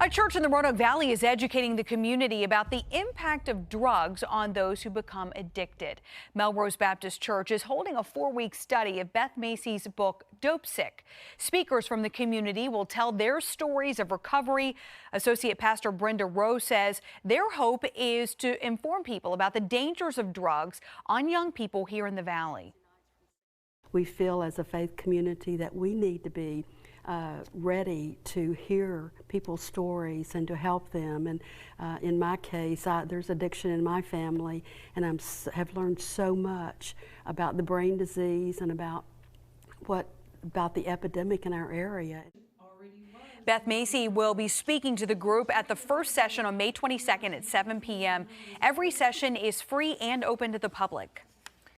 A church in the Roanoke Valley is educating the community about the impact of drugs on those who become addicted. Melrose Baptist Church is holding a 4-week study of Beth Macy's book, Dopesick. Speakers from the community will tell their stories of recovery. Associate Pastor Brenda Rowe says their hope is to inform people about the dangers of drugs on young people here in the Valley. We feel as a faith community that we need to be ready to hear people's stories and to help them. And in my case, there's addiction in my family, and I have learned so much about the brain disease and about the epidemic in our area. Beth Macy will be speaking to the group at the first session on May 22nd at 7 p.m. Every session is free and open to the public.